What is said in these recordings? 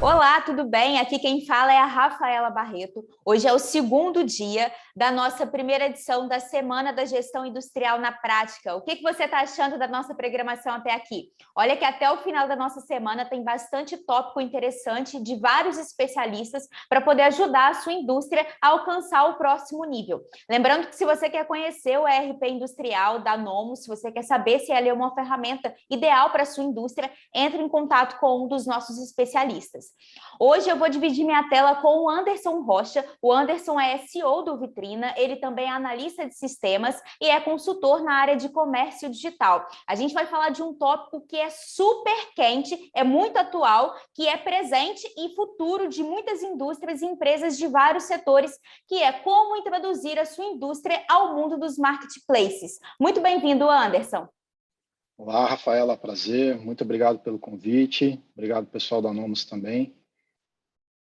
Olá, tudo bem? Aqui quem fala é a Rafaela Barreto. Hoje é o segundo dia da nossa primeira edição da Semana da Gestão Industrial na Prática. O que você está achando da nossa programação até aqui? Olha que até o final da nossa semana tem bastante tópico interessante de vários especialistas para poder ajudar a sua indústria a alcançar o próximo nível. Lembrando que se você quer conhecer o ERP industrial da Nomo, se você quer saber se ela é uma ferramenta ideal para a sua indústria, entre em contato com um dos nossos especialistas. Hoje eu vou dividir minha tela com o Anderson Rocha. O Anderson é CEO do Vitrina, ele também é analista de sistemas e é consultor na área de comércio digital. A gente vai falar de um tópico que é super quente, é muito atual, que é presente e futuro de muitas indústrias e empresas de vários setores, que é como introduzir a sua indústria ao mundo dos marketplaces. Muito bem-vindo, Anderson. Olá, Rafaela, prazer. Muito obrigado pelo convite. Obrigado, pessoal da Nomos também.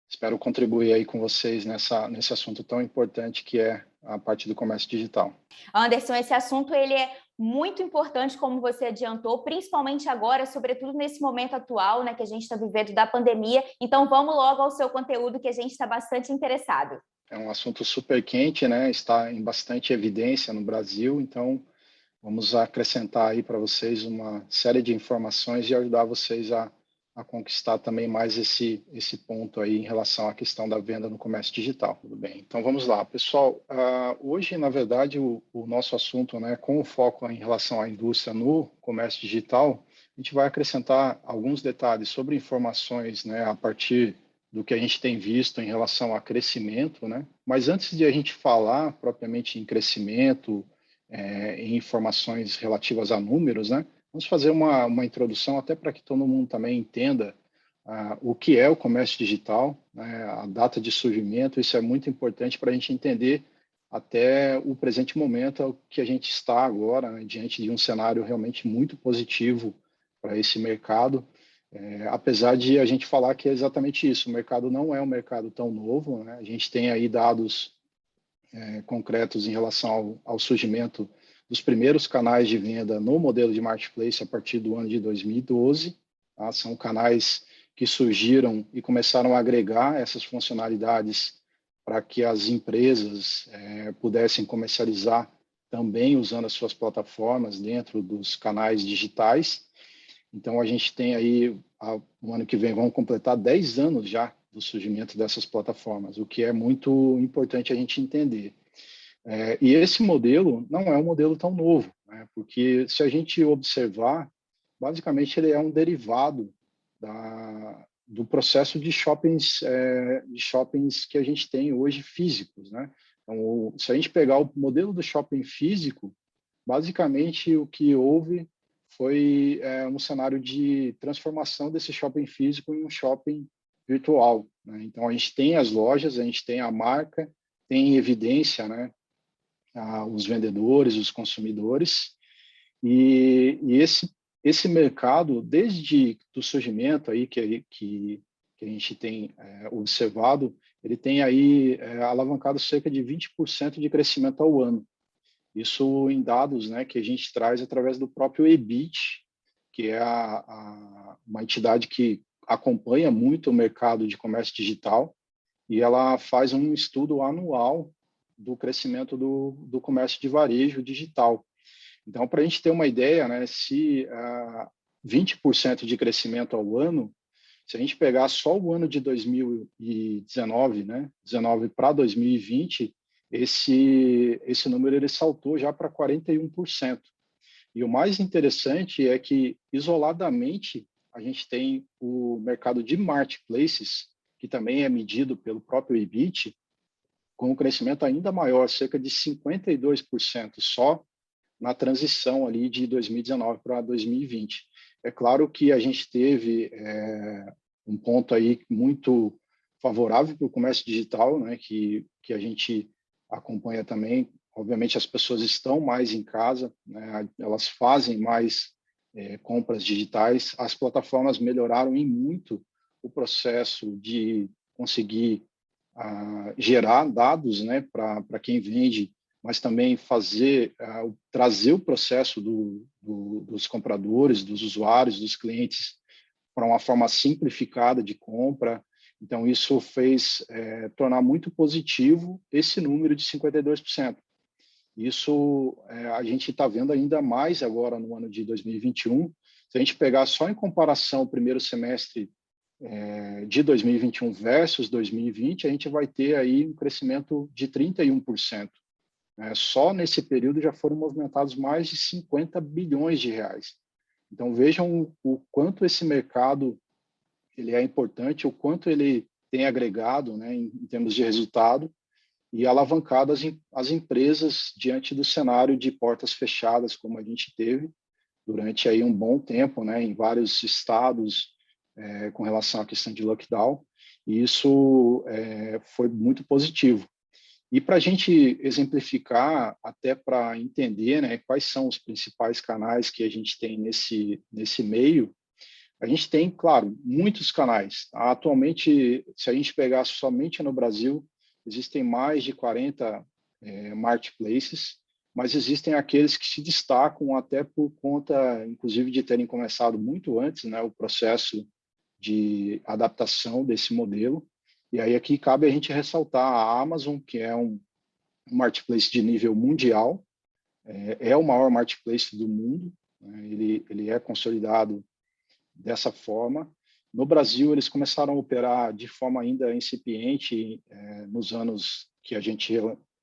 Espero contribuir aí com vocês nesse assunto tão importante que é a parte do comércio digital. Anderson, esse assunto ele é muito importante, como você adiantou, principalmente agora, sobretudo nesse momento atual, né, que a gente está vivendo da pandemia. Então, vamos logo ao seu conteúdo, que a gente está bastante interessado. É um assunto super quente, né? Está em bastante evidência no Brasil, então vamos acrescentar aí para vocês uma série de informações e ajudar vocês a conquistar também mais esse ponto aí em relação à questão da venda no comércio digital. Tudo bem? Então vamos lá, pessoal. Hoje, na verdade, o nosso assunto, né, com o foco em relação à indústria no comércio digital, a gente vai acrescentar alguns detalhes sobre informações, né, a partir do que a gente tem visto em relação a crescimento, né? Mas antes de a gente falar propriamente em crescimento, em informações relativas a números, né? Vamos fazer uma introdução até para que todo mundo também entenda o que é o comércio digital, né? A data de surgimento, isso é muito importante para a gente entender até o presente momento que a gente está agora, né? Diante de um cenário realmente muito positivo para esse mercado, apesar de a gente falar que é exatamente isso, o mercado não é um mercado tão novo, né? A gente tem aí dados concretos em relação ao surgimento dos primeiros canais de venda no modelo de marketplace a partir do ano de 2012. Tá? São canais que surgiram e começaram a agregar essas funcionalidades para que as empresas pudessem comercializar também usando as suas plataformas dentro dos canais digitais. Então, a gente tem aí, no ano que vem, vamos completar 10 anos já do surgimento dessas plataformas, o que é muito importante a gente entender. E esse modelo não é um modelo tão novo, né? Porque se a gente observar, basicamente ele é um derivado do processo de shoppings que a gente tem hoje físicos, né? Então, se a gente pegar o modelo do shopping físico, basicamente o que houve foi um cenário de transformação desse shopping físico em um shopping virtual, né? Então, a gente tem as lojas, a gente tem a marca, tem evidência, né? Os vendedores, os consumidores, e esse mercado, desde o surgimento aí que a gente tem observado, ele tem aí alavancado cerca de 20% de crescimento ao ano. Isso em dados, né, que a gente traz através do próprio EBIT, que é uma entidade que acompanha muito o mercado de comércio digital, e ela faz um estudo anual do crescimento do comércio de varejo digital. Então, para a gente ter uma ideia, né, se 20% de crescimento ao ano, se a gente pegar só o ano de 2019, né, 19 para 2020, esse número ele saltou já para 41%. E o mais interessante é que, isoladamente, a gente tem o mercado de marketplaces, que também é medido pelo próprio EBIT, com um crescimento ainda maior, cerca de 52% só na transição ali de 2019 para 2020. É claro que a gente teve um ponto aí muito favorável para o comércio digital, né, que a gente acompanha também. Obviamente, as pessoas estão mais em casa, né, elas fazem mais compras digitais. As plataformas melhoraram em muito o processo de conseguir gerar dados, né, para quem vende, mas também trazer o processo dos compradores, dos usuários, dos clientes para uma forma simplificada de compra. Então, isso fez tornar muito positivo esse número de 52%. Isso a gente está vendo ainda mais agora no ano de 2021. Se a gente pegar só em comparação o primeiro semestre de 2021 versus 2020, a gente vai ter aí um crescimento de 31%. Só nesse período já foram movimentados mais de 50 bilhões de reais. Então, vejam o quanto esse mercado ele é importante, o quanto ele tem agregado, né, em termos de resultado, e alavancado as empresas diante do cenário de portas fechadas, como a gente teve durante aí um bom tempo, né, em vários estados, com relação à questão de lockdown, e isso foi muito positivo. E para a gente exemplificar, até para entender, né, quais são os principais canais que a gente tem nesse meio, a gente tem, claro, muitos canais. Atualmente, se a gente pegar somente no Brasil, existem mais de 40 marketplaces, mas existem aqueles que se destacam até por conta, inclusive, de terem começado muito antes, né, o processo de adaptação desse modelo. E aí aqui cabe a gente ressaltar a Amazon, que é um marketplace de nível mundial, é o maior marketplace do mundo, né? Ele é consolidado dessa forma. No Brasil, eles começaram a operar de forma ainda incipiente nos anos que a gente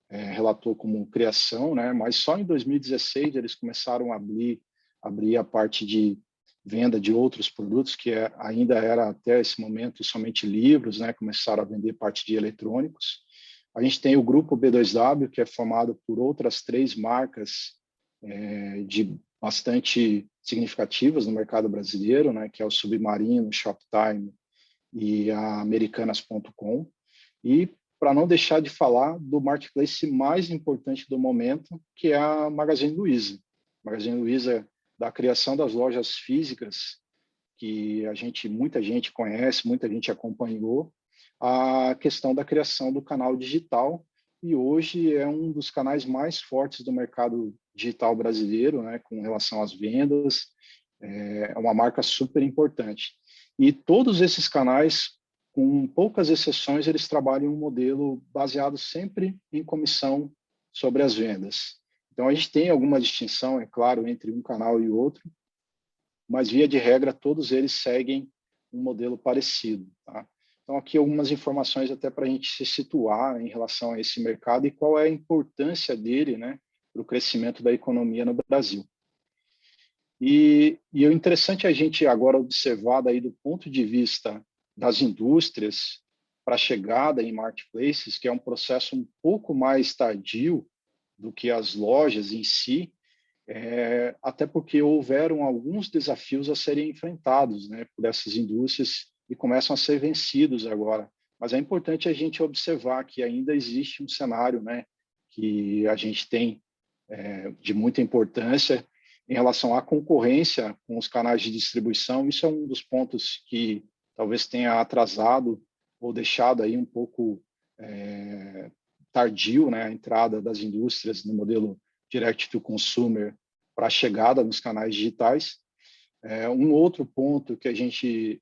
relatou como criação, né? Mas só em 2016 eles começaram a abrir a parte de venda de outros produtos, que ainda era até esse momento somente livros, né? Começaram a vender parte de eletrônicos. A gente tem o grupo B2W, que é formado por outras 3 marcas de bastante significativas no mercado brasileiro, né? Que é o Submarino, Shoptime e a Americanas.com. E para não deixar de falar do marketplace mais importante do momento, que é a Magazine Luiza. Magazine Luiza, da criação das lojas físicas, que muita gente conhece, muita gente acompanhou, a questão da criação do canal digital, e hoje é um dos canais mais fortes do mercado digital brasileiro, né, com relação às vendas, é uma marca super importante. E todos esses canais, com poucas exceções, eles trabalham um modelo baseado sempre em comissão sobre as vendas. Então, a gente tem alguma distinção, é claro, entre um canal e outro, mas, via de regra, todos eles seguem um modelo parecido. Tá? Então, aqui algumas informações até para a gente se situar em relação a esse mercado e qual é a importância dele, né, para o crescimento da economia no Brasil. E o interessante é a gente agora observar daí do ponto de vista das indústrias para a chegada em marketplaces, que é um processo um pouco mais tardio do que as lojas em si, até porque houveram alguns desafios a serem enfrentados, né, por essas indústrias e começam a ser vencidos agora. Mas é importante a gente observar que ainda existe um cenário, né, que a gente tem de muita importância em relação à concorrência com os canais de distribuição. Isso é um dos pontos que talvez tenha atrasado ou deixado aí um pouco tardio, né, a entrada das indústrias no modelo direct to consumer para a chegada nos canais digitais. Um outro ponto que a gente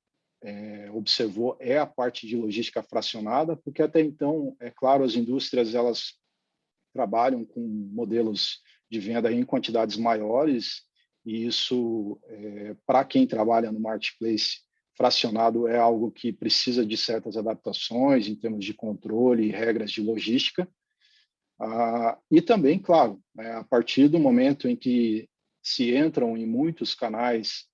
observou é a parte de logística fracionada, porque até então, é claro, as indústrias elas trabalham com modelos de venda em quantidades maiores, e isso, para quem trabalha no marketplace fracionado, é algo que precisa de certas adaptações em termos de controle e regras de logística. E também, claro, né, a partir do momento em que se entram em muitos canais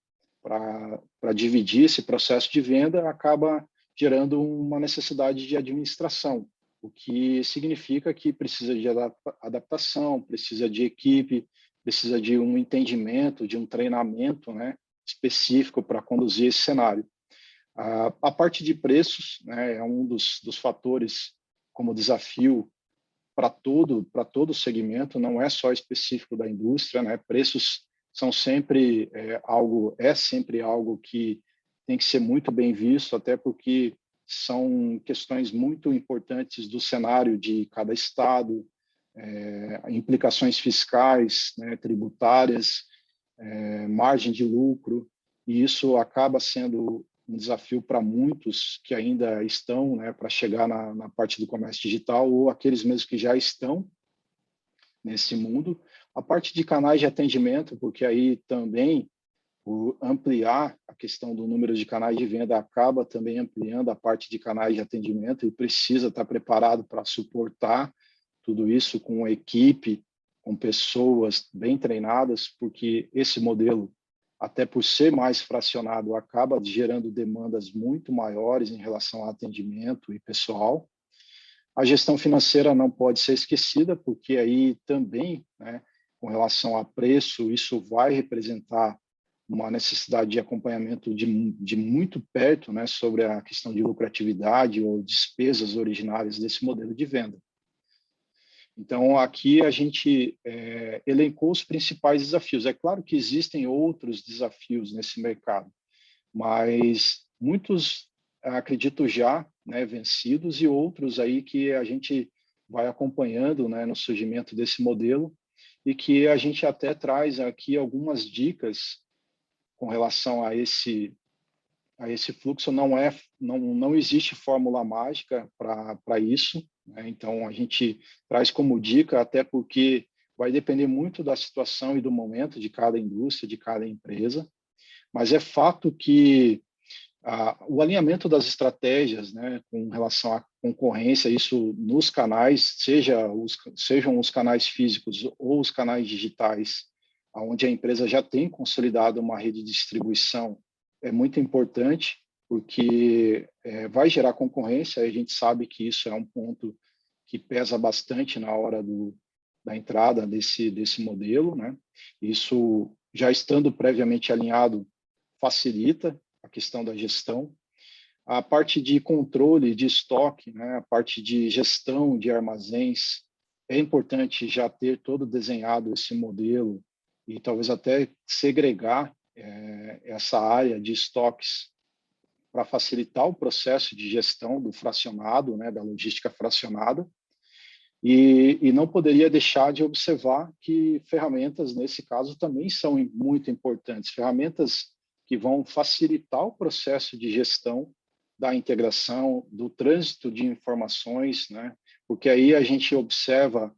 para dividir esse processo de venda, acaba gerando uma necessidade de administração, o que significa que precisa de adaptação, precisa de equipe, precisa de um entendimento, de um treinamento, né, específico para conduzir esse cenário. A parte de preços, né, é um dos fatores como desafio para todo o segmento, não é só específico da indústria, né? Preços são sempre sempre algo que tem que ser muito bem visto, até porque são questões muito importantes do cenário de cada estado, implicações fiscais, né, tributárias, margem de lucro, e isso acaba sendo um desafio para muitos que ainda estão, né, para chegar na parte do comércio digital, ou aqueles mesmos que já estão nesse mundo. A parte de canais de atendimento, porque aí também por ampliar a questão do número de canais de venda, acaba também ampliando a parte de canais de atendimento e precisa estar preparado para suportar tudo isso com uma equipe, com pessoas bem treinadas, porque esse modelo, até por ser mais fracionado, acaba gerando demandas muito maiores em relação a atendimento e pessoal. A gestão financeira não pode ser esquecida, porque aí também, né, com relação a preço, isso vai representar uma necessidade de acompanhamento de muito perto, né, sobre a questão de lucratividade ou despesas originárias desse modelo de venda. Então, aqui a gente elencou os principais desafios. É claro que existem outros desafios nesse mercado, mas muitos, acredito já, né, vencidos, e outros aí que a gente vai acompanhando, né, no surgimento desse modelo, e que a gente até traz aqui algumas dicas com relação a esse fluxo. Não existe fórmula mágica para isso, né? Então a gente traz como dica, até porque vai depender muito da situação e do momento de cada indústria, de cada empresa, mas é fato que o alinhamento das estratégias, né, com relação à concorrência, isso nos canais, sejam os canais físicos ou os canais digitais, onde a empresa já tem consolidado uma rede de distribuição, é muito importante, porque vai gerar concorrência, e a gente sabe que isso é um ponto que pesa bastante na hora da entrada desse modelo, né? Isso, já estando previamente alinhado, facilita a questão da gestão. A parte de controle de estoque, né, a parte de gestão de armazéns, é importante já ter todo desenhado esse modelo e talvez até segregar essa área de estoques para facilitar o processo de gestão do fracionado, né, da logística fracionada. E não poderia deixar de observar que ferramentas, nesse caso, também são muito importantes. Ferramentas que vão facilitar o processo de gestão da integração, do trânsito de informações, né? Porque aí a gente observa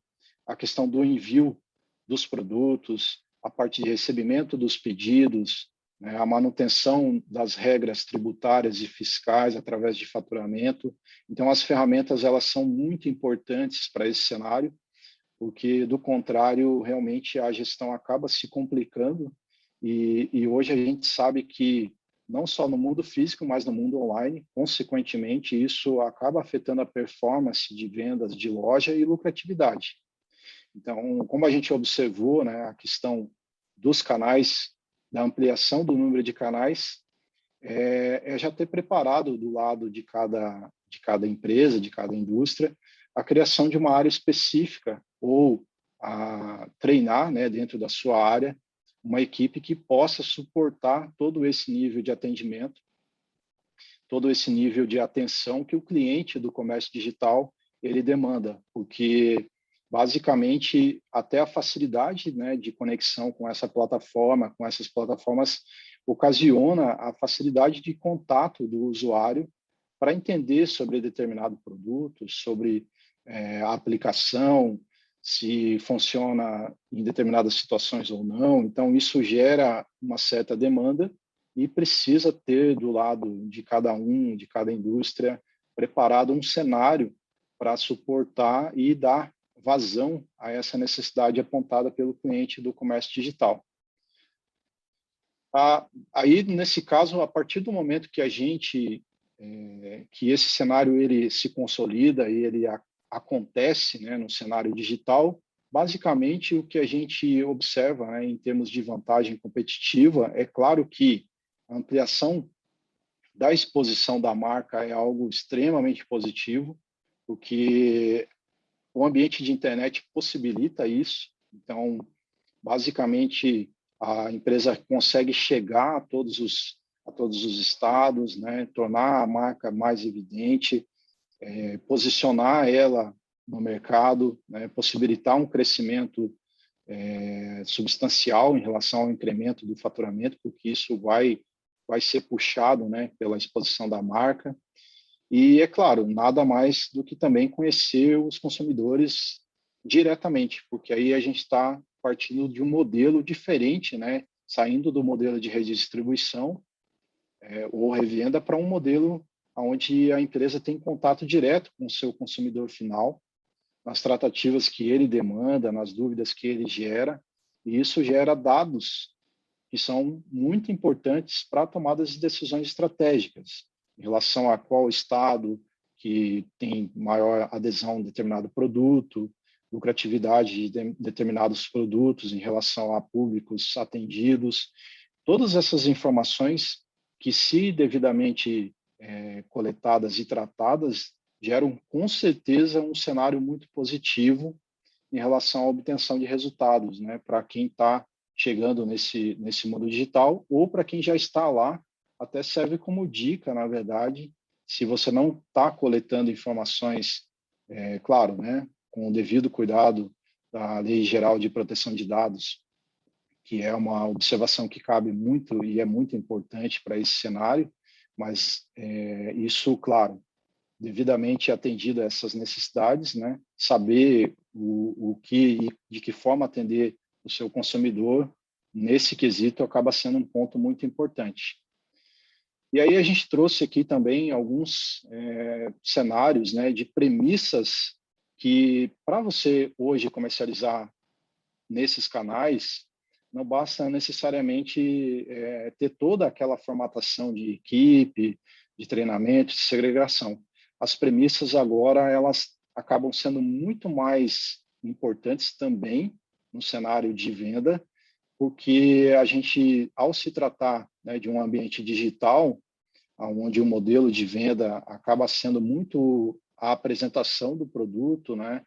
a questão do envio dos produtos, a parte de recebimento dos pedidos, né? A manutenção das regras tributárias e fiscais através de faturamento. Então, as ferramentas, elas são muito importantes para esse cenário, porque, do contrário, realmente a gestão acaba se complicando, e hoje a gente sabe que, não só no mundo físico, mas no mundo online, consequentemente, isso acaba afetando a performance de vendas de loja e lucratividade. Então, como a gente observou, né, a questão dos canais, da ampliação do número de canais, é já ter preparado do lado de cada empresa, de cada indústria, a criação de uma área específica ou a treinar, né, dentro da sua área, uma equipe que possa suportar todo esse nível de atendimento, todo esse nível de atenção que o cliente do comércio digital ele demanda, porque basicamente até a facilidade, né, de conexão com essa plataforma, com essas plataformas, ocasiona a facilidade de contato do usuário para entender sobre determinado produto, sobre a aplicação, se funciona em determinadas situações ou não. Então, isso gera uma certa demanda e precisa ter do lado de cada indústria, preparado um cenário para suportar e dar vazão a essa necessidade apontada pelo cliente do comércio digital. Aí, nesse caso, a partir do momento que que esse cenário ele se consolida e ele acontece, né, no cenário digital, basicamente o que a gente observa, né, em termos de vantagem competitiva, é claro que a ampliação da exposição da marca é algo extremamente positivo, porque o ambiente de internet possibilita isso. Então, basicamente, a empresa consegue chegar a todos os estados, né, tornar a marca mais evidente, posicionar ela no mercado, né, possibilitar um crescimento substancial em relação ao incremento do faturamento, porque isso vai vai ser puxado, né, pela exposição da marca. E, é claro, nada mais do que também conhecer os consumidores diretamente, porque aí a gente está partindo de um modelo diferente, né, saindo do modelo de redistribuição ou revenda para um modelo onde a empresa tem contato direto com o seu consumidor final, nas tratativas que ele demanda, nas dúvidas que ele gera, e isso gera dados que são muito importantes para tomadas de decisões estratégicas, em relação a qual estado que tem maior adesão a um determinado produto, lucratividade de determinados produtos em relação a públicos atendidos. Todas essas informações que, se devidamente coletadas e tratadas, geram com certeza um cenário muito positivo em relação à obtenção de resultados, né, para quem está chegando nesse mundo digital ou para quem já está lá, até serve como dica, na verdade, se você não está coletando informações, claro, né, com o devido cuidado da Lei Geral de Proteção de Dados, que é uma observação que cabe muito e é muito importante para esse cenário, mas isso, claro, devidamente atendido a essas necessidades, né? Saber o que e de que forma atender o seu consumidor nesse quesito acaba sendo um ponto muito importante. E aí a gente trouxe aqui também alguns cenários, né, de premissas que, para você hoje comercializar nesses canais, não basta necessariamente ter toda aquela formatação de equipe, de treinamento, de segregação. As premissas agora, elas acabam sendo muito mais importantes também no cenário de venda, porque a gente, ao se tratar, né, de um ambiente digital, onde o modelo de venda acaba sendo muito a apresentação do produto, né,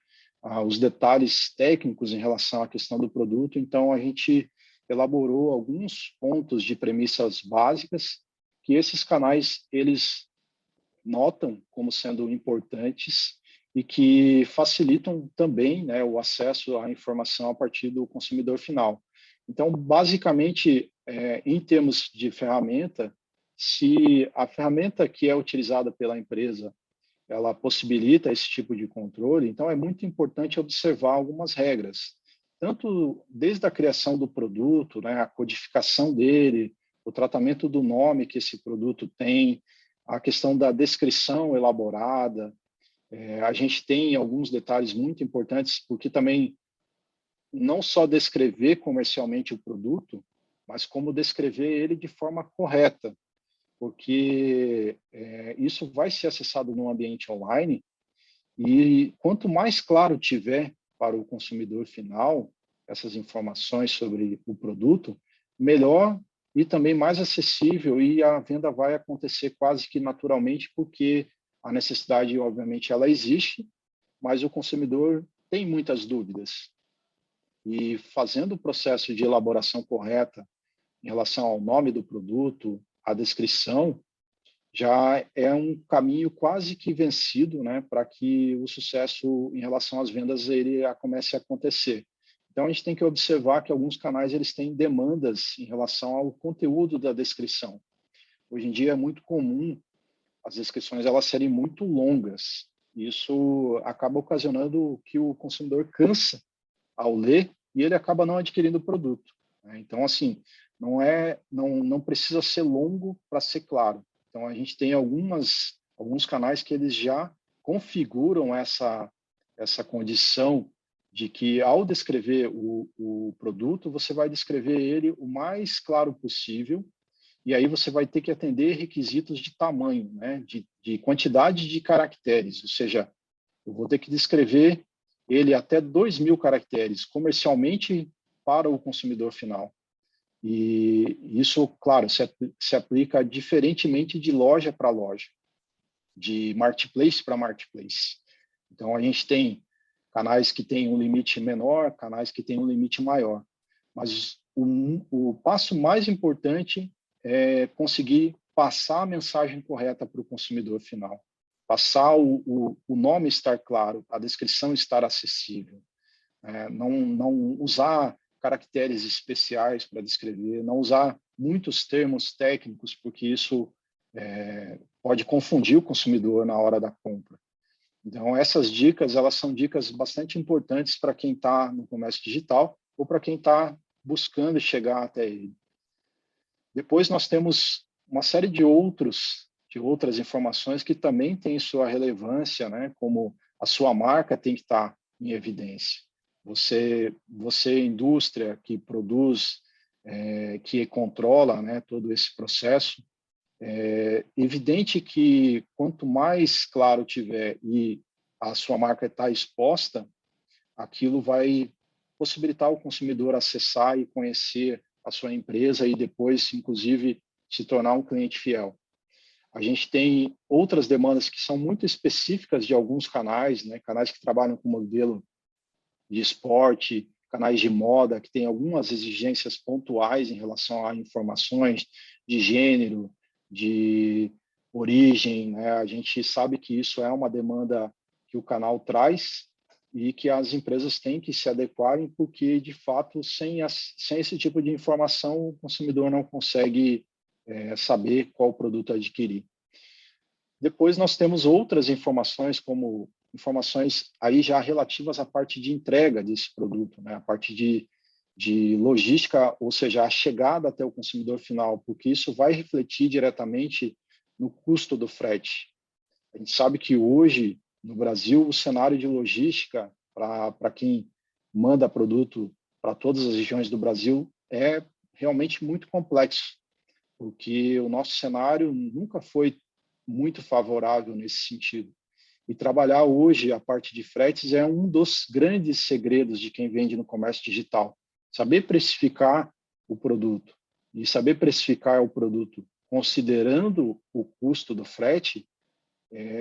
os detalhes técnicos em relação à questão do produto. Então, a gente elaborou alguns pontos de premissas básicas que esses canais eles notam como sendo importantes e que facilitam também, né, o acesso à informação a partir do consumidor final. Então, basicamente, em termos de ferramenta, se a ferramenta que é utilizada pela empresa ela possibilita esse tipo de controle, então é muito importante observar algumas regras, tanto desde a criação do produto, né, a codificação dele, o tratamento do nome que esse produto tem, a questão da descrição elaborada. A gente tem alguns detalhes muito importantes, porque também não só descrever comercialmente o produto, mas como descrever ele de forma correta, porque isso vai ser acessado no ambiente online e quanto mais claro tiver para o consumidor final essas informações sobre o produto, melhor e também mais acessível, e a venda vai acontecer quase que naturalmente, porque a necessidade, obviamente, ela existe, mas o consumidor tem muitas dúvidas. E fazendo o processo de elaboração correta em relação ao nome do produto, a descrição, já é um caminho quase que vencido, né, para que o sucesso em relação às vendas ele comece a acontecer. Então a gente tem que observar que alguns canais eles têm demandas em relação ao conteúdo da descrição. Hoje em dia é muito comum as descrições elas serem muito longas. Isso acaba ocasionando que o consumidor cansa ao ler e ele acaba não adquirindo o produto, né? Então assim, não precisa ser longo para ser claro. Então, a gente tem alguns canais que eles já configuram essa condição de que, ao descrever o produto, você vai descrever ele o mais claro possível, e aí você vai ter que atender requisitos de tamanho, né? de quantidade de caracteres, ou seja, eu vou ter que descrever ele até 2.000 caracteres, comercialmente para o consumidor final. E isso, claro, se aplica diferentemente de loja para loja, de marketplace para marketplace. Então, a gente tem canais que têm um limite menor, canais que têm um limite maior. Mas o passo mais importante é conseguir passar a mensagem correta para o consumidor final. Passar o nome estar claro, a descrição estar acessível. Não usar caracteres especiais para descrever, não usar muitos termos técnicos, porque isso pode confundir o consumidor na hora da compra. Então, essas dicas, elas são dicas bastante importantes para quem está no comércio digital ou para quem está buscando chegar até ele. Depois, nós temos uma série de outras informações que também têm sua relevância, né? Como a sua marca tem que estar em evidência. Você indústria que produz, que controla, né, todo esse processo, é evidente que quanto mais claro tiver e a sua marca está exposta, aquilo vai possibilitar o consumidor acessar e conhecer a sua empresa e depois, inclusive, se tornar um cliente fiel. A gente tem outras demandas que são muito específicas de alguns canais, né? Canais que trabalham com modelo de esporte, canais de moda, que têm algumas exigências pontuais em relação a informações de gênero, de origem, né? A gente sabe que isso é uma demanda que o canal traz e que as empresas têm que se adequarem, porque, de fato, sem esse tipo de informação, o consumidor não consegue saber qual produto adquirir. Depois nós temos outras informações, como informações aí já relativas à parte de entrega desse produto, né? A parte de logística, ou seja, a chegada até o consumidor final, porque isso vai refletir diretamente no custo do frete. A gente sabe que hoje, no Brasil, o cenário de logística para quem manda produto para todas as regiões do Brasil é realmente muito complexo, porque o nosso cenário nunca foi muito favorável nesse sentido. E trabalhar hoje a parte de fretes é um dos grandes segredos de quem vende no comércio digital. Saber precificar o produto. E saber precificar o produto considerando o custo do frete,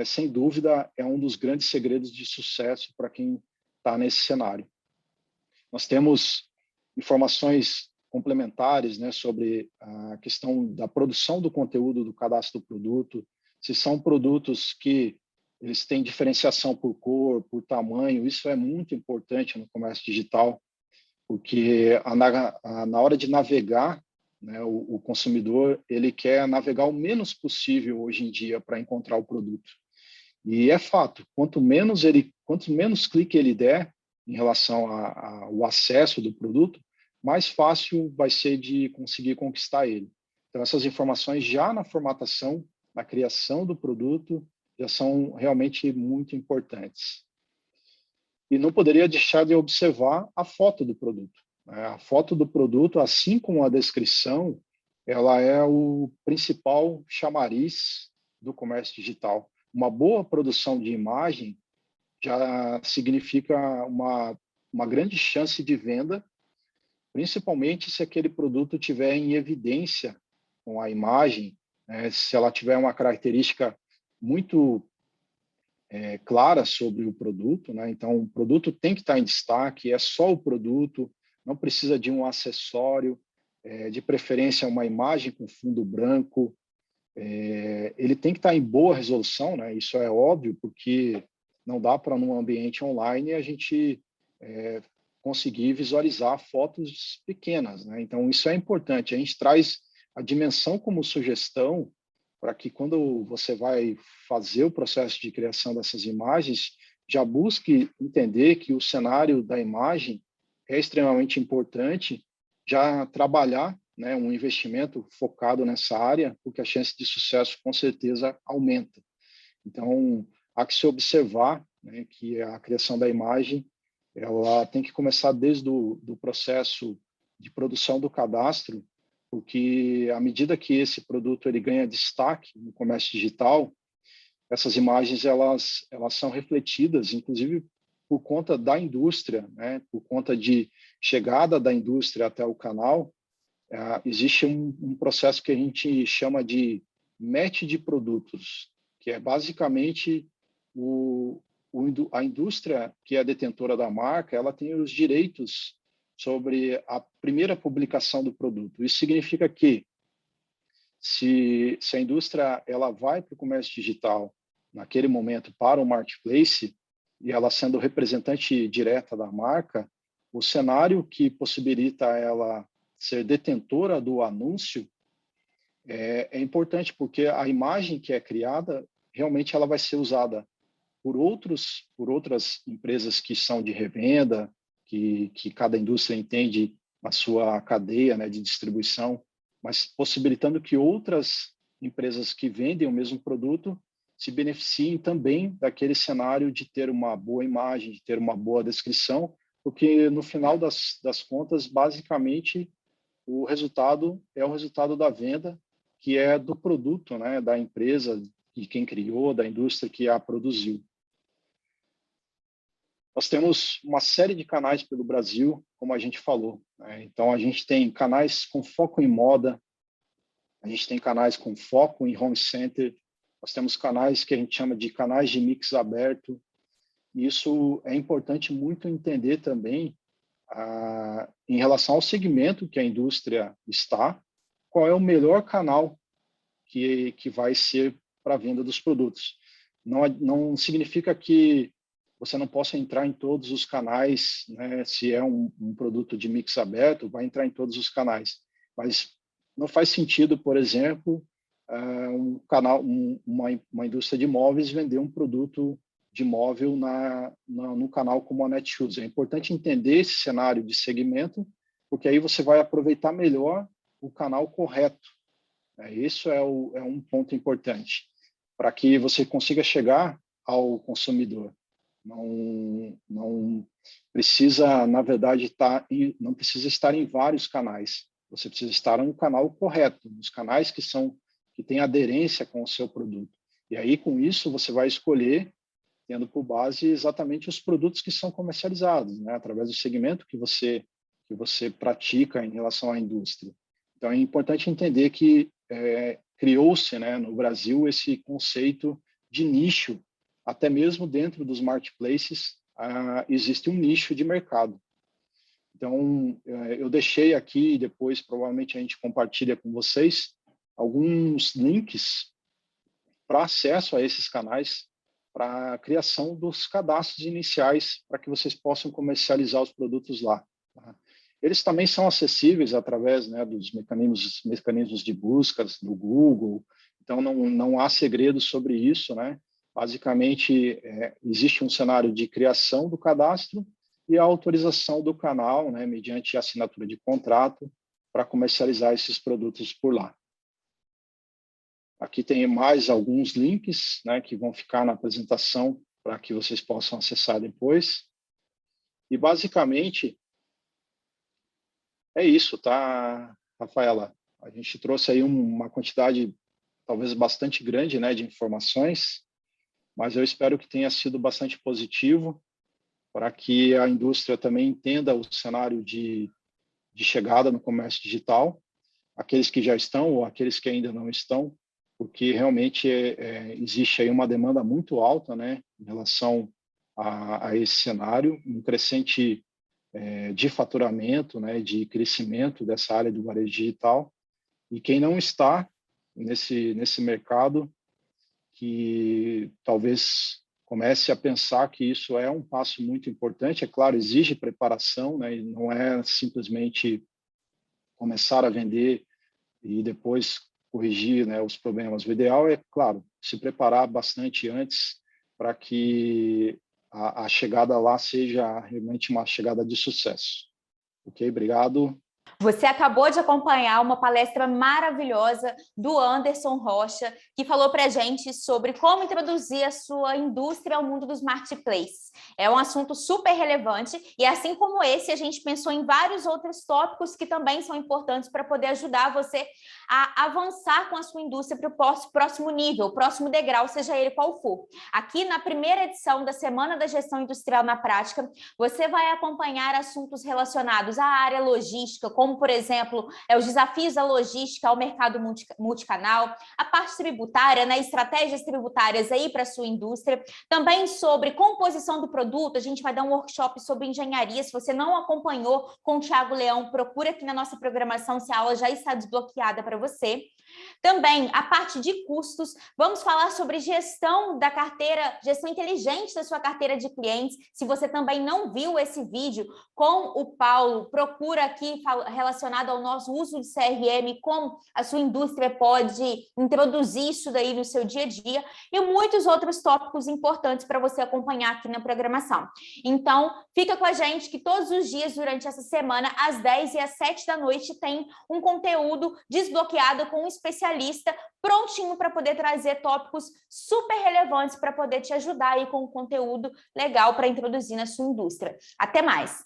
sem dúvida, é um dos grandes segredos de sucesso para quem está nesse cenário. Nós temos informações complementares, né, sobre a questão da produção do conteúdo do cadastro do produto, se são produtos que eles têm diferenciação por cor, por tamanho. Isso é muito importante no comércio digital, porque na hora de navegar, né, o consumidor ele quer navegar o menos possível hoje em dia para encontrar o produto. E é fato, quanto menos clique ele der em relação ao acesso do produto, mais fácil vai ser de conseguir conquistar ele. Então, essas informações já na formatação, na criação do produto, já são realmente muito importantes. E não poderia deixar de observar a foto do produto, né? A foto do produto, assim como a descrição, ela é o principal chamariz do comércio digital. Uma boa produção de imagem já significa uma grande chance de venda, principalmente se aquele produto tiver em evidência com a imagem, né? Se ela tiver uma característica muito clara sobre o produto, né? Então, o produto tem que estar em destaque, é só o produto, não precisa de um acessório, de preferência uma imagem com fundo branco, ele tem que estar em boa resolução, né? Isso é óbvio, porque não dá para, num ambiente online, a gente conseguir visualizar fotos pequenas, né? Então, isso é importante. A gente traz a dimensão como sugestão para que, quando você vai fazer o processo de criação dessas imagens, já busque entender que o cenário da imagem é extremamente importante, já trabalhar, né, um investimento focado nessa área, porque a chance de sucesso, com certeza, aumenta. Então, há que se observar, né, que a criação da imagem ela tem que começar desde do processo de produção do cadastro, porque à medida que esse produto ele ganha destaque no comércio digital, essas imagens elas são refletidas, inclusive por conta da indústria, né? Por conta de chegada da indústria até o canal, existe um processo que a gente chama de match de produtos, que é basicamente a indústria que é detentora da marca, ela tem os direitos sobre a primeira publicação do produto. Isso significa que, se a indústria ela vai para o comércio digital naquele momento para o marketplace, e ela sendo representante direta da marca, o cenário que possibilita ela ser detentora do anúncio é importante, porque a imagem que é criada, realmente ela vai ser usada por outras empresas que são de revenda, que cada indústria entende a sua cadeia, né, de distribuição, mas possibilitando que outras empresas que vendem o mesmo produto se beneficiem também daquele cenário de ter uma boa imagem, de ter uma boa descrição, porque no final das contas, basicamente, o resultado é o resultado da venda, que é do produto, né, da empresa, de quem criou, da indústria que a produziu. Nós temos uma série de canais pelo Brasil, como a gente falou, né? Então, a gente tem canais com foco em moda, a gente tem canais com foco em home center, nós temos canais que a gente chama de canais de mix aberto, e isso é importante muito entender também em relação ao segmento que a indústria está, qual é o melhor canal que vai ser para a venda dos produtos. Não significa que você não possa entrar em todos os canais, né? Se é um produto de mix aberto, vai entrar em todos os canais. Mas não faz sentido, por exemplo, uma indústria de móveis vender um produto de móvel no canal como a Netshoes. É importante entender esse cenário de segmento, porque aí você vai aproveitar melhor o canal correto. Isso é um ponto importante, para que você consiga chegar ao consumidor. Não precisa, na verdade, não precisa estar em vários canais. Você precisa estar no canal correto, nos canais que têm aderência com o seu produto. E aí, com isso, você vai escolher, tendo por base exatamente os produtos que são comercializados, né? Através do segmento que você pratica em relação à indústria. Então, é importante entender que criou-se, né, no Brasil esse conceito de nicho. Até mesmo dentro dos marketplaces existe um nicho de mercado. Então, eu deixei aqui, depois provavelmente a gente compartilha com vocês, alguns links para acesso a esses canais, para a criação dos cadastros iniciais, para que vocês possam comercializar os produtos lá. Tá? Eles também são acessíveis através, né, dos mecanismos de buscas do Google, então não há segredo sobre isso, né? Basicamente, existe um cenário de criação do cadastro e a autorização do canal, né, mediante assinatura de contrato, para comercializar esses produtos por lá. Aqui tem mais alguns links, né, que vão ficar na apresentação para que vocês possam acessar depois. E, basicamente, é isso, tá, Rafaela? A gente trouxe aí uma quantidade, talvez, bastante grande, né, de informações, mas eu espero que tenha sido bastante positivo para que a indústria também entenda o cenário de chegada no comércio digital, aqueles que já estão ou aqueles que ainda não estão, porque realmente existe aí uma demanda muito alta, né, em relação a esse cenário, um crescente de faturamento, né, de crescimento dessa área do varejo digital, e quem não está nesse mercado, que talvez comece a pensar que isso é um passo muito importante. É claro, exige preparação, né? E não é simplesmente começar a vender e depois corrigir, né, os problemas. O ideal é, claro, se preparar bastante antes para que a chegada lá seja realmente uma chegada de sucesso. Ok? Obrigado. Você acabou de acompanhar uma palestra maravilhosa do Anderson Rocha, que falou para a gente sobre como introduzir a sua indústria ao mundo dos marketplaces. É um assunto super relevante e, assim como esse, a gente pensou em vários outros tópicos que também são importantes para poder ajudar você a avançar com a sua indústria para o próximo nível, o próximo degrau, seja ele qual for. Aqui na primeira edição da Semana da Gestão Industrial na Prática, você vai acompanhar assuntos relacionados à área logística, como, por exemplo, os desafios da logística ao mercado multicanal, a parte tributária, né, estratégias tributárias aí para a sua indústria, também sobre composição do produto. A gente vai dar um workshop sobre engenharia. Se você não acompanhou com o Thiago Leão, procura aqui na nossa programação se a aula já está desbloqueada para você. Também a parte de custos, vamos falar sobre gestão da carteira, gestão inteligente da sua carteira de clientes. Se você também não viu esse vídeo com o Paulo, procura aqui relacionado ao nosso uso de CRM, como a sua indústria pode introduzir isso daí no seu dia a dia e muitos outros tópicos importantes para você acompanhar aqui na programação. Então, fica com a gente que todos os dias durante essa semana, às 10 e às 7 da noite, tem um conteúdo desbloqueado com um especialista prontinho para poder trazer tópicos super relevantes para poder te ajudar aí com um conteúdo legal para introduzir na sua indústria. Até mais!